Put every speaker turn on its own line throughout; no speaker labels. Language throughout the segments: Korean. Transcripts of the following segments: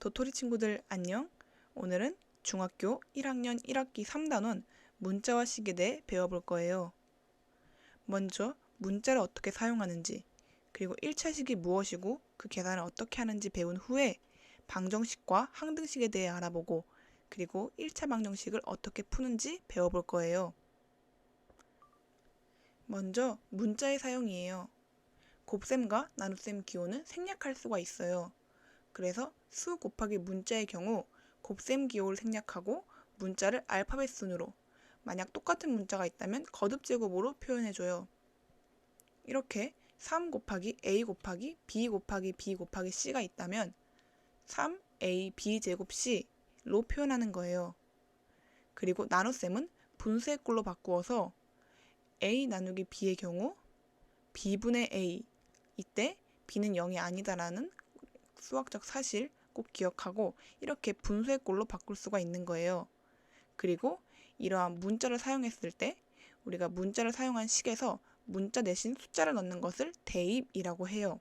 도토리 친구들 안녕. 오늘은 중학교 1학년 1학기 3단원 문자와 식에 대해 배워볼 거예요. 먼저 문자를 어떻게 사용하는지, 그리고 1차식이 무엇이고 그 계산을 어떻게 하는지 배운 후에 방정식과 항등식에 대해 알아보고, 그리고 1차 방정식을 어떻게 푸는지 배워볼 거예요. 먼저 문자의 사용이에요. 곱셈과 나눗셈 기호는 생략할 수가 있어요. 그래서 수 곱하기 문자의 경우 곱셈 기호를 생략하고 문자를 알파벳 순으로, 만약 똑같은 문자가 있다면 거듭 제곱으로 표현해줘요. 이렇게 3 곱하기 a 곱하기 b 곱하기 b 곱하기 c가 있다면 3ab 제곱 c로 표현하는 거예요. 그리고 나눗셈은 분수의 꼴로 바꾸어서 a 나누기 b의 경우 b분의 a, 이때 b는 0이 아니다라는 수학적 사실 꼭 기억하고 이렇게 분수의 꼴로 바꿀 수가 있는 거예요. 그리고 이러한 문자를 사용했을 때 우리가 문자를 사용한 식에서 문자 대신 숫자를 넣는 것을 대입이라고 해요.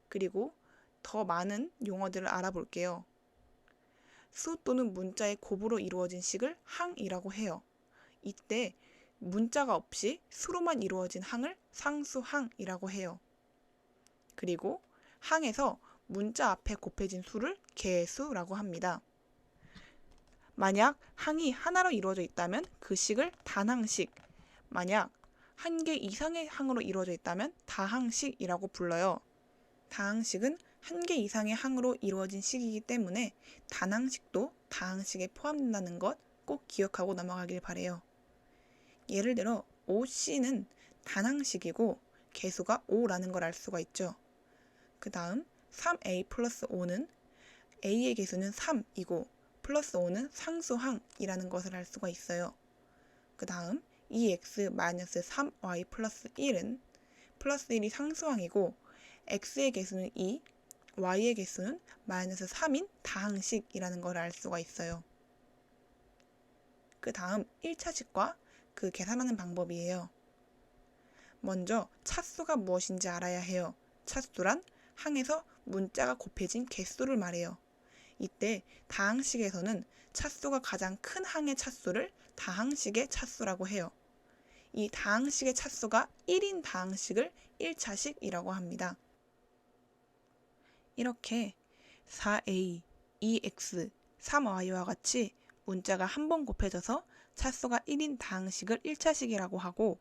그리고 더 많은 용어들을 알아볼게요. 수 또는 문자의 곱으로 이루어진 식을 항이라고 해요. 이때 문자가 없이 수로만 이루어진 항을 상수항이라고 해요. 그리고 항에서 문자 앞에 곱해진 수를 개수라고 합니다. 만약 항이 하나로 이루어져 있다면 그 식을 단항식, 만약 한 개 이상의 항으로 이루어져 있다면 다항식이라고 불러요. 다항식은 한 개 이상의 항으로 이루어진 식이기 때문에 단항식도 다항식에 포함된다는 것 꼭 기억하고 넘어가길 바래요. 예를 들어 5C는 단항식이고 개수가 5라는 걸 알 수가 있죠. 그 다음 3a 플러스 5는 a의 개수는 3이고 플러스 5는 상수항이라는 것을 알 수가 있어요. 그 다음 2x 마이너스 3y 플러스 1은 플러스 1이 상수항이고 x의 개수는 2, y의 개수는 마이너스 3인 다항식이라는 걸 알 수가 있어요. 그 다음 1차식과 그 계산하는 방법이에요. 먼저 차수가 무엇인지 알아야 해요. 차수란 항에서 문자가 곱해진 개수를 말해요. 이때 다항식에서는 차수가 가장 큰 항의 차수를 다항식의 차수라고 해요. 이 다항식의 차수가 1인 다항식을 1차식이라고 합니다. 이렇게 4a, 2x, 3y와 같이 문자가 한 번 곱해져서 차수가 1인 다항식을 1차식이라고 하고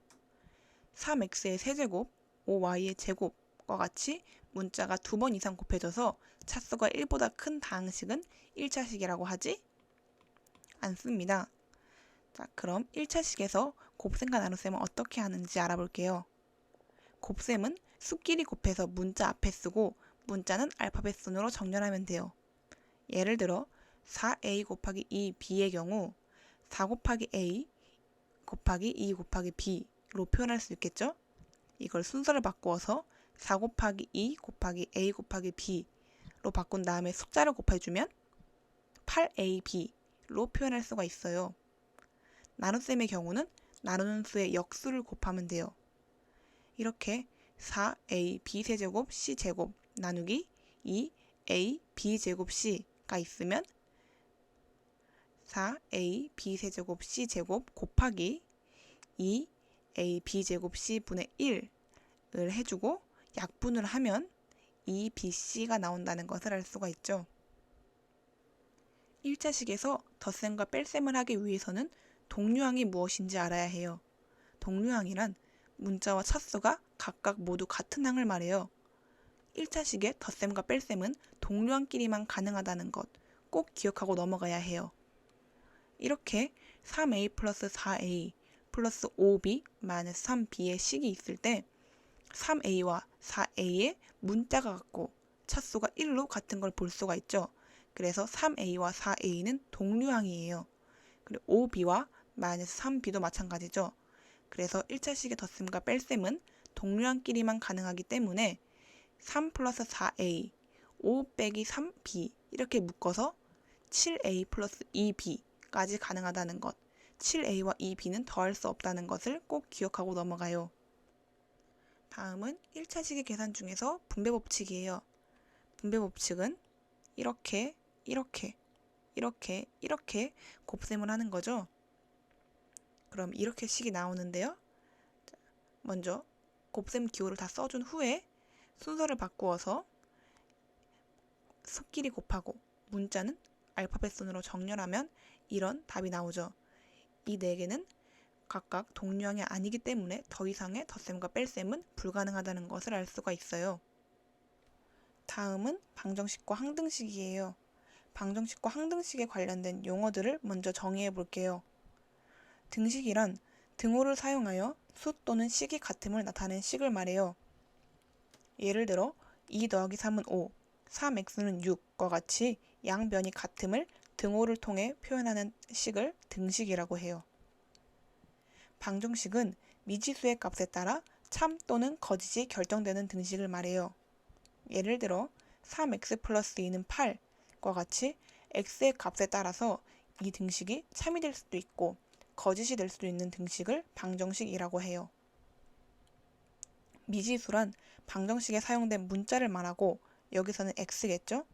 3x의 세제곱, 5y의 제곱과 같이 문자가 2번 이상 곱해져서 차수가 1보다 큰 다항식은 1차식이라고 하지 않습니다. 자, 그럼 1차식에서 곱셈과 나눗셈은 어떻게 하는지 알아볼게요. 곱셈은 수끼리 곱해서 문자 앞에 쓰고 문자는 알파벳 순으로 정렬하면 돼요. 예를 들어 4a 곱하기 2b의 경우 4 곱하기 a 곱하기 2 곱하기 b로 표현할 수 있겠죠? 이걸 순서를 바꾸어서 4 곱하기 2 곱하기 a 곱하기 b로 바꾼 다음에 숫자를 곱해주면 8ab로 표현할 수가 있어요. 나눗셈의 경우는 나누는 수의 역수를 곱하면 돼요. 이렇게 4ab 세제곱 c제곱 나누기 2a b제곱 c가 있으면 4ab 세제곱 c제곱 곱하기 2a b제곱 c분의 1을 해주고 약분을 하면 2bc가 나온다는 것을 알 수가 있죠. 1차식에서 덧셈과 뺄셈을 하기 위해서는 동류항이 무엇인지 알아야 해요. 동류항이란 문자와 차수가 각각 모두 같은 항을 말해요. 1차식의 덧셈과 뺄셈은 동류항끼리만 가능하다는 것 꼭 기억하고 넘어가야 해요. 이렇게 3a 플러스 4a 플러스 5b 마이너스 3b의 식이 있을 때 3a와 4a의 문자가 같고 차수가 1로 같은 걸 볼 수가 있죠. 그래서 3a와 4a는 동류항이에요. 그리고 5b와 마이너스 3b도 마찬가지죠. 그래서 1차식의 덧셈과 뺄셈은 동류항끼리만 가능하기 때문에 3 플러스 4a, 5 빼기 3b 이렇게 묶어서 7a 플러스 2b까지 가능하다는 것, 7a와 2b는 더할 수 없다는 것을 꼭 기억하고 넘어가요. 다음은 1차식의 계산 중에서 분배법칙이에요. 분배법칙은 이렇게, 이렇게, 이렇게, 이렇게 곱셈을 하는 거죠. 그럼 이렇게 식이 나오는데요. 먼저 곱셈 기호를 다 써준 후에 순서를 바꾸어서 숫끼리 곱하고 문자는 알파벳 순으로 정렬하면 이런 답이 나오죠. 이 네 개는 각각 동류항이 아니기 때문에 더 이상의 덧셈과 뺄셈은 불가능하다는 것을 알 수가 있어요. 다음은 방정식과 항등식이에요. 방정식과 항등식에 관련된 용어들을 먼저 정의해 볼게요. 등식이란 등호를 사용하여 수 또는 식이 같음을 나타낸 식을 말해요. 예를 들어 2 더하기 3은 5, 3x는 6과 같이 양변이 같음을 등호를 통해 표현하는 식을 등식이라고 해요. 방정식은 미지수의 값에 따라 참 또는 거짓이 결정되는 등식을 말해요. 예를 들어 3x 플러스 2는 8과 같이 x의 값에 따라서 이 등식이 참이 될 수도 있고 거짓이 될 수도 있는 등식을 방정식이라고 해요. 미지수란 방정식에 사용된 문자를 말하고 여기서는 x겠죠?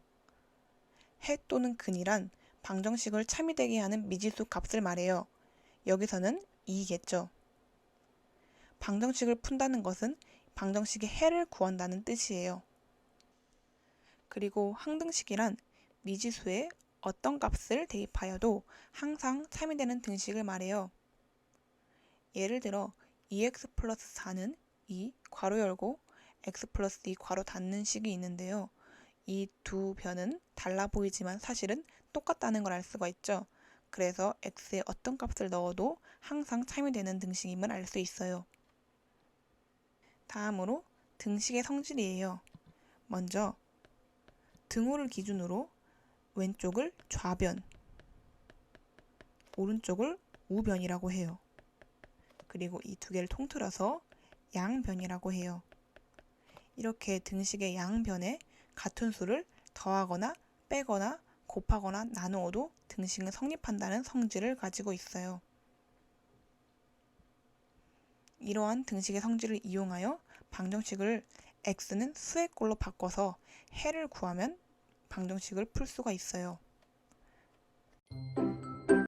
해 또는 근이란 방정식을 참이 되게 하는 미지수 값을 말해요. 여기서는 2겠죠. 방정식을 푼다는 것은 방정식의 해를 구한다는 뜻이에요. 그리고 항등식이란 미지수에 어떤 값을 대입하여도 항상 참이 되는 등식을 말해요. 예를 들어 2x 플러스 4는 2 괄호 열고 x 플러스 2 괄호 닫는 식이 있는데요. 이 두 변은 달라 보이지만 사실은 똑같다는 걸 알 수가 있죠. 그래서 x에 어떤 값을 넣어도 항상 참이 되는 등식임을 알 수 있어요. 다음으로 등식의 성질이에요. 먼저 등호를 기준으로 왼쪽을 좌변, 오른쪽을 우변이라고 해요. 그리고 이 두 개를 통틀어서 양변이라고 해요. 이렇게 등식의 양변에 같은 수를 더하거나 빼거나 곱하거나 나누어도 등식은 성립한다는 성질을 가지고 있어요. 이러한 등식의 성질을 이용하여 방정식을 x는 수의 꼴로 바꿔서 해를 구하면 방정식을 풀 수가 있어요.